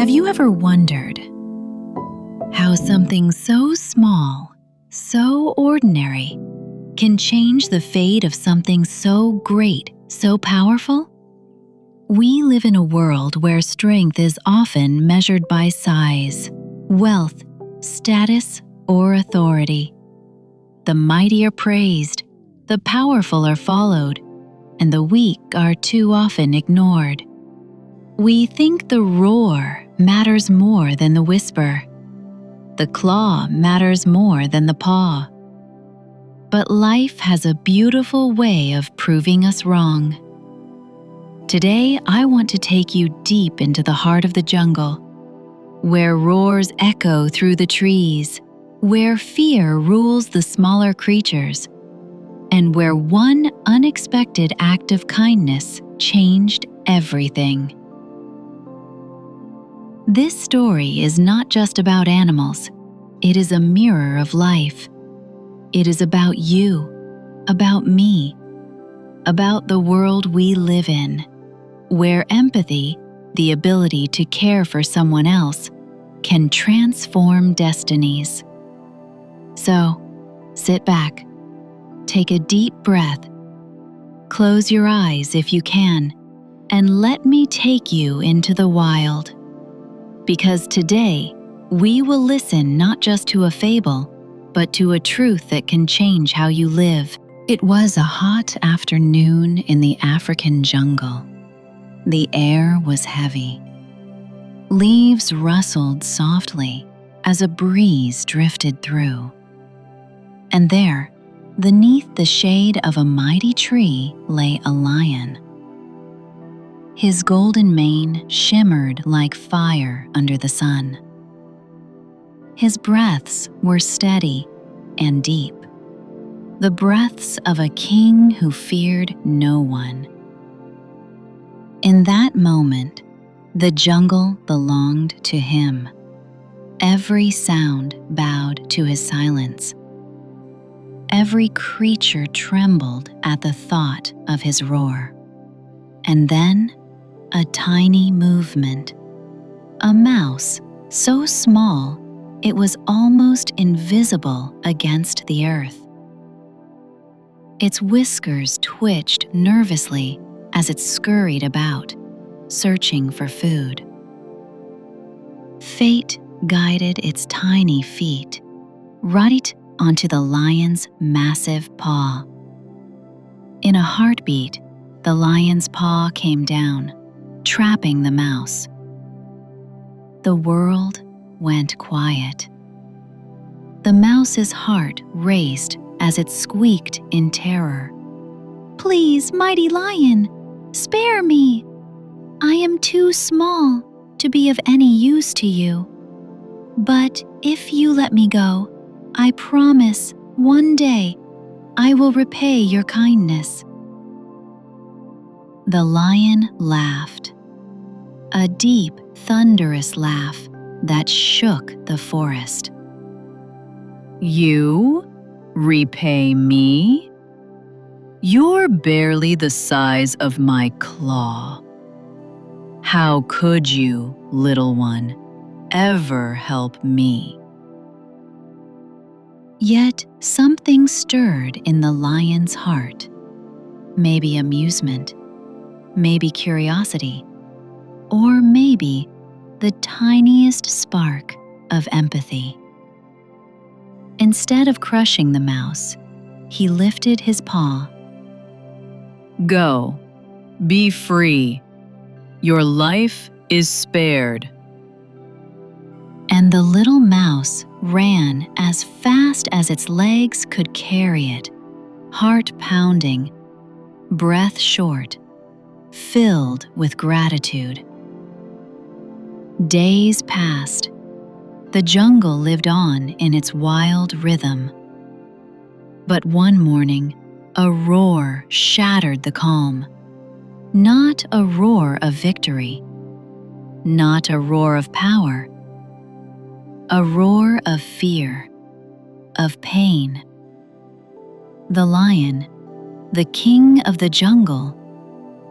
Have you ever wondered how something so small, so ordinary, can change the fate of something so great, so powerful? We live in a world where strength is often measured by size, wealth, status, or authority. The mighty are praised, the powerful are followed, and the weak are too often ignored. We think the roar matters more than the whisper. The claw matters more than the paw. But life has a beautiful way of proving us wrong. Today, I want to take you deep into the heart of the jungle, where roars echo through the trees, where fear rules the smaller creatures, and where one unexpected act of kindness changed everything. This story is not just about animals. It is a mirror of life. It is about you, about me, about the world we live in, where empathy, the ability to care for someone else, can transform destinies. So, sit back, take a deep breath, close your eyes if you can, and let me take you into the wild. Because today, we will listen not just to a fable, but to a truth that can change how you live. It was a hot afternoon in the African jungle. The air was heavy. Leaves rustled softly as a breeze drifted through. And there, beneath the shade of a mighty tree, lay a lion. His golden mane shimmered like fire under the sun. His breaths were steady and deep, the breaths of a king who feared no one. In that moment, the jungle belonged to him. Every sound bowed to his silence. Every creature trembled at the thought of his roar. And then, a tiny movement. A mouse so small it was almost invisible against the earth. Its whiskers twitched nervously as it scurried about, searching for food. Fate guided its tiny feet right onto the lion's massive paw. In a heartbeat, the lion's paw came down, trapping the mouse. The world went quiet. The mouse's heart raced as it squeaked in terror. "Please, mighty lion, spare me! I am too small to be of any use to you. But if you let me go, I promise one day I will repay your kindness." The lion laughed, a deep, thunderous laugh that shook the forest. "You repay me? You're barely the size of my claw. How could you, little one, ever help me?" Yet something stirred in the lion's heart. Maybe amusement, maybe curiosity, or maybe the tiniest spark of empathy. Instead of crushing the mouse, he lifted his paw. "Go, be free. Your life is spared." And the little mouse ran as fast as its legs could carry it, heart pounding, breath short, filled with gratitude. Days passed. The jungle lived on in its wild rhythm. But one morning, a roar shattered the calm. Not a roar of victory, not a roar of power, a roar of fear, of pain. The lion, the king of the jungle,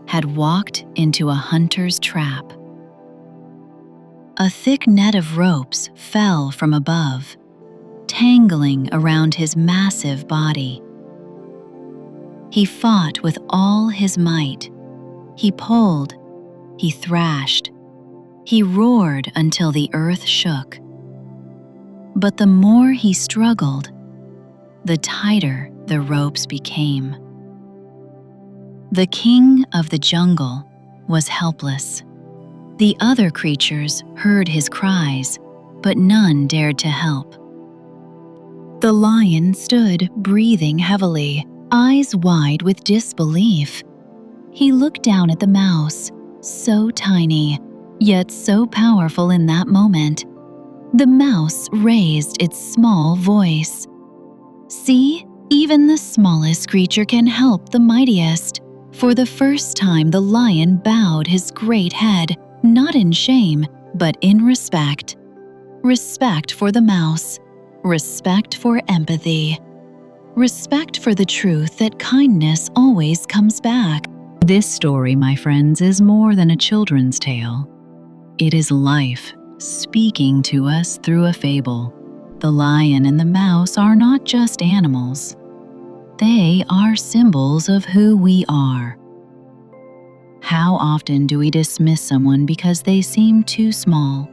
had walked into a hunter's trap. A thick net of ropes fell from above, tangling around his massive body. He fought with all his might. He pulled, he thrashed, he roared until the earth shook. But the more he struggled, the tighter the ropes became. The king of the jungle was helpless. The other creatures heard his cries, but none dared to help. The lion stood, breathing heavily, eyes wide with disbelief. He looked down at the mouse, so tiny, yet so powerful in that moment. The mouse raised its small voice. "See, even the smallest creature can help the mightiest." For the first time, the lion bowed his great head, not in shame, but in respect. Respect for the mouse, respect for empathy, respect for the truth that kindness always comes back. This story, my friends, is more than a children's tale. It is life speaking to us through a fable. The lion and the mouse are not just animals. They are symbols of who we are. How often do we dismiss someone because they seem too small,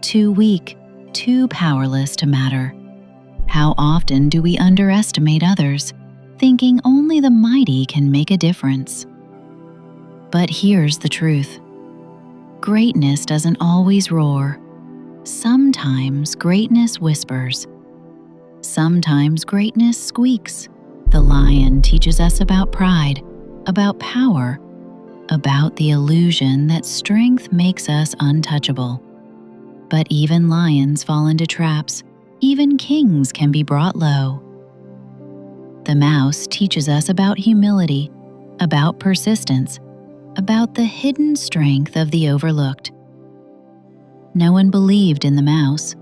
too weak, too powerless to matter? How often do we underestimate others, thinking only the mighty can make a difference? But here's the truth. Greatness doesn't always roar. Sometimes greatness whispers. Sometimes greatness squeaks. The lion teaches us about pride, about power, about the illusion that strength makes us untouchable. But even lions fall into traps. Even kings can be brought low. The mouse teaches us about humility, about persistence, about the hidden strength of the overlooked. No one believed in the mouse,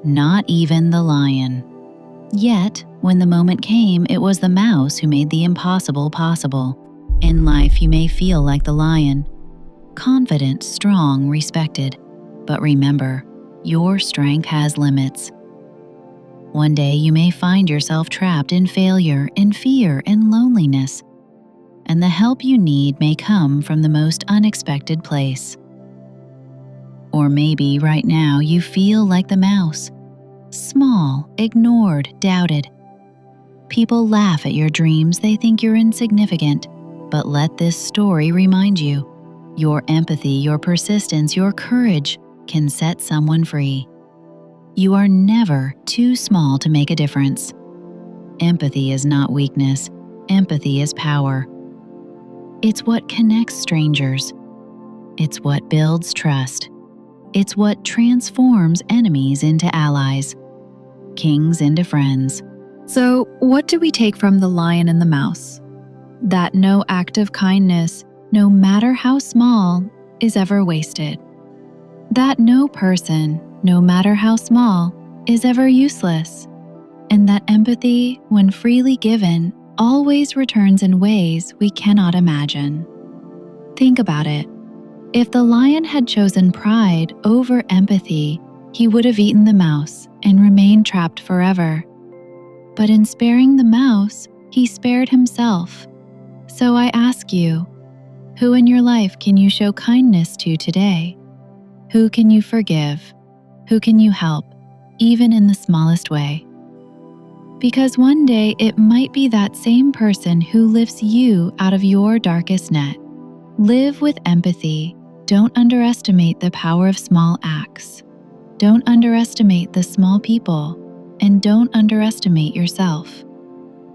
not even the lion. Yet, when the moment came, it was the mouse who made the impossible possible. In life, you may feel like the lion, confident, strong, respected. But remember, your strength has limits. One day you may find yourself trapped in failure, in fear, and loneliness, and the help you need may come from the most unexpected place. Or maybe right now you feel like the mouse, small, ignored, doubted. People laugh at your dreams, they think you're insignificant. But let this story remind you, your empathy, your persistence, your courage can set someone free. You are never too small to make a difference. Empathy is not weakness. Empathy is power. It's what connects strangers. It's what builds trust. It's what transforms enemies into allies, kings into friends. So, what do we take from the lion and the mouse? That no act of kindness, no matter how small, is ever wasted. That no person, no matter how small, is ever useless. And that empathy, when freely given, always returns in ways we cannot imagine. Think about it. If the lion had chosen pride over empathy, he would have eaten the mouse and remained trapped forever. But in sparing the mouse, he spared himself. So I ask you, who in your life can you show kindness to today? Who can you forgive? Who can you help, even in the smallest way? Because one day it might be that same person who lifts you out of your darkest net. Live with empathy. Don't underestimate the power of small acts. Don't underestimate the small people, and don't underestimate yourself.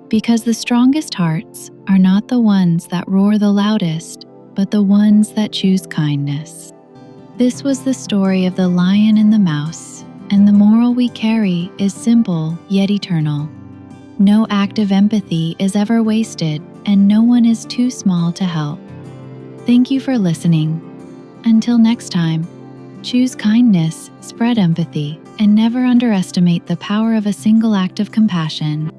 Because the strongest hearts are not the ones that roar the loudest, but the ones that choose kindness. This was the story of the lion and the mouse, and the moral we carry is simple yet eternal. No act of empathy is ever wasted, and no one is too small to help. Thank you for listening. Until next time, choose kindness, spread empathy, and never underestimate the power of a single act of compassion.